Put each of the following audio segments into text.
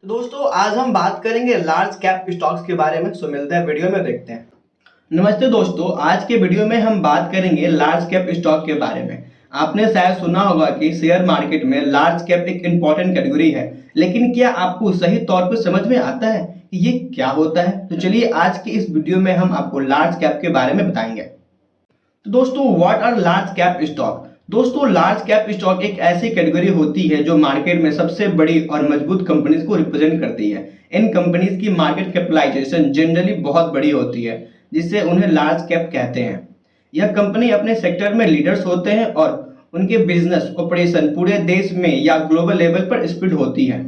दोस्तों आज हम बात करेंगे लार्ज कैप स्टॉक्स के बारे में। सो मिलते हैं वीडियो में, देखते हैं। नमस्ते दोस्तों, आज के वीडियो में हम बात करेंगे लार्ज कैप स्टॉक के बारे में। आपने शायद सुना होगा कि शेयर मार्केट में लार्ज कैप एक इम्पॉर्टेंट कैटेगरी है, लेकिन क्या आपको सही तौर पर समझ में आता है कि ये क्या होता है? तो चलिए आज की इस वीडियो में हम आपको लार्ज कैप के बारे में बताएंगे। तो दोस्तों what are large cap stock? दोस्तों लार्ज कैप स्टॉक एक ऐसी कैटेगरी होती है जो मार्केट में सबसे बड़ी और मजबूत कंपनीज को रिप्रेजेंट करती है। इन कंपनीज की मार्केट कैपिटलाइजेशन जनरली बहुत बड़ी होती है, जिससे उन्हें लार्ज कैप कहते हैं। यह कंपनी अपने सेक्टर में लीडर्स होते हैं और उनके बिजनेस ऑपरेशन पूरे देश में या ग्लोबल लेवल पर स्प्रेड होती है।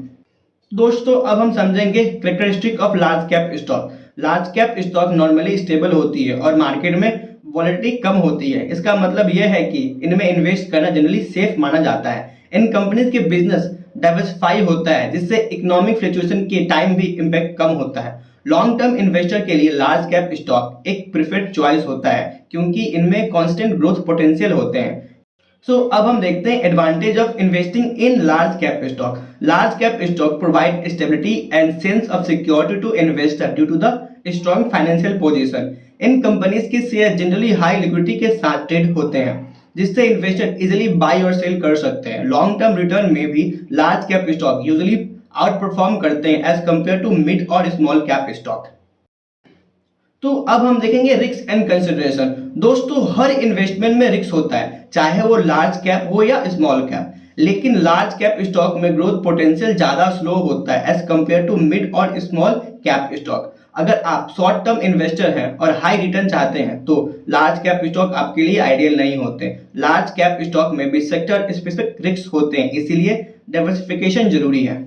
दोस्तों अब हम समझेंगे characteristic of large cap stock. Large cap stock normally stable होती है और मार्केट में वॉलेटिलिटी कम होती है। इसका मतलब यह है कि इनमें इन्वेस्ट करना जनरली सेफ माना जाता है। इन कंपनीज के बिजनेस डाइवर्सिफाई होता है, जिससे इकोनॉमिक फ्लक्चुएशन के टाइम भी इम्पैक्ट कम होता है। लॉन्ग टर्म इन्वेस्टर के लिए लार्ज कैप स्टॉक एक प्रेफर्ड चॉइस होता है, क्योंकि इनमें कांस्टेंट ग्रोथ पोटेंशियल होते हैं। अब हम देखते हैं advantage of investing in large cap stock. Large cap stock provide stability and sense of security to investor due to the strong financial position. इन कंपनीज के शेयर जनरली हाई लिक्विडिटी के साथ ट्रेड होते हैं, जिससे इन्वेस्टर इजीली बाय और sell कर सकते हैं। लॉन्ग टर्म रिटर्न में भी large cap stock usually outperform करते हैं एज कंपेयर टू मिड और स्मॉल कैप स्टॉक। तो अब हम देखेंगे रिस्क एंड कंसिडरेशन। दोस्तों हर इन्वेस्टमेंट में रिस्क होता है, चाहे वो लार्ज कैप हो या स्मॉल कैप। लेकिन लार्ज कैप स्टॉक में ग्रोथ पोटेंशियल ज्यादा स्लो होता है एज कंपेयर टू मिड और स्मॉल कैप स्टॉक। अगर आप शॉर्ट टर्म इन्वेस्टर हैं और हाई रिटर्न चाहते हैं तो लार्ज कैप स्टॉक आपके लिए आइडियल नहीं होते। लार्ज कैप स्टॉक में भी सेक्टर स्पेसिफिक रिस्क होते हैं, इसीलिए डाइवर्सिफिकेशन जरूरी है।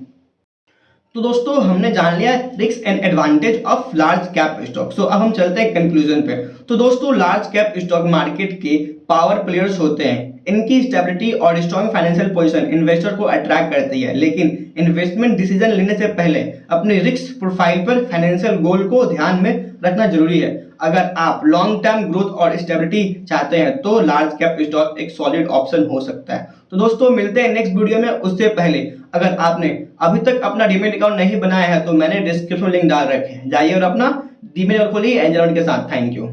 तो दोस्तों हमने जान लिया risk and advantage of large cap stock. अब हम चलते हैं कंक्लूजन पे। तो दोस्तों लार्ज कैप स्टॉक मार्केट के पावर प्लेयर्स होते हैं। इनकी स्टेबिलिटी और स्ट्रॉन्ग फाइनेंशियल पोजीशन इन्वेस्टर को अट्रैक्ट करती है, लेकिन इन्वेस्टमेंट डिसीजन लेने से पहले अपने रिस्क प्रोफाइल पर फाइनेंशियल गोल को ध्यान में रखना जरूरी है। अगर आप लॉन्ग टर्म ग्रोथ और स्टेबिलिटी चाहते हैं तो लार्ज कैप स्टॉक एक सॉलिड ऑप्शन हो सकता है। तो दोस्तों मिलते हैं नेक्स्ट वीडियो में। उससे पहले अगर आपने अभी तक अपना डीमैट अकाउंट नहीं बनाया है तो मैंने डिस्क्रिप्शन लिंक डाल रखे हैं, जाइए और अपना डीमैट अकाउंट खोलिए एंजल वन के साथ। Thank you.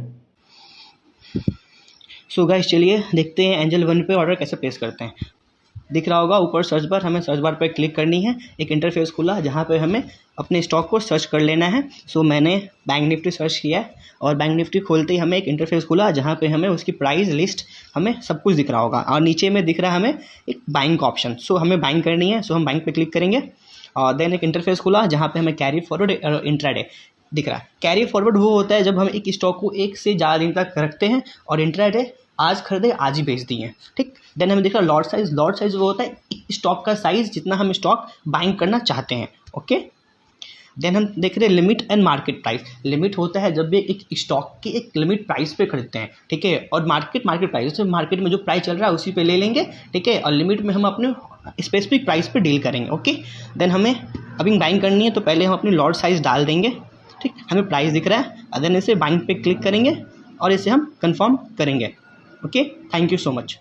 सो गाइस चलिए देखते हैं एंजल वन पे ऑर्डर कैसे प्लेस करते हैं। दिख रहा होगा ऊपर सर्च बार, हमें सर्च बार पर क्लिक करनी है। एक इंटरफेस खुला जहाँ पे हमें अपने स्टॉक को सर्च कर लेना है। मैंने बैंक निफ्टी सर्च किया है और बैंक निफ्टी खोलते ही हमें एक इंटरफेस खुला जहाँ पे हमें उसकी प्राइस लिस्ट हमें सब कुछ दिख रहा होगा और नीचे में दिख रहा है हमें एक बाइंग का ऑप्शन। हमें बाइंग करनी है, हम बाइंग पे क्लिक करेंगे और देन एक इंटरफेस खुला जहाँ पे हमें कैरी फॉरवर्ड और इंट्राडे दिख रहा है। कैरी फॉरवर्ड वो होता है जब हम एक स्टॉक को एक से ज़्यादा दिन तक रखते हैं और इंट्राडे आज खरीदे आज ही बेच दिए, ठीक। देन हमें दिख रहा है लॉट साइज। लॉट साइज वो होता है स्टॉक का साइज जितना हम स्टॉक बाइंग करना चाहते हैं, ओके। देन हम देख रहे हैं limit and market price. Limit होता है जब भी एक स्टॉक की एक लिमिट प्राइस पे खरीदते हैं, ठीक है। और मार्केट प्राइस, जैसे मार्केट में जो प्राइस चल रहा है उसी पे ले लेंगे, ठीक है। और लिमिट में हम अपने स्पेसिफिक प्राइस पे डील करेंगे, ओके। देन हमें अभी बाइंग करनी है तो पहले हम अपनी लॉट साइज डाल देंगे, ठीक। हमें प्राइस दिख रहा है, देन इसे बाइंग पे क्लिक करेंगे और इसे हम कंफर्म करेंगे, okay. Thank you so much.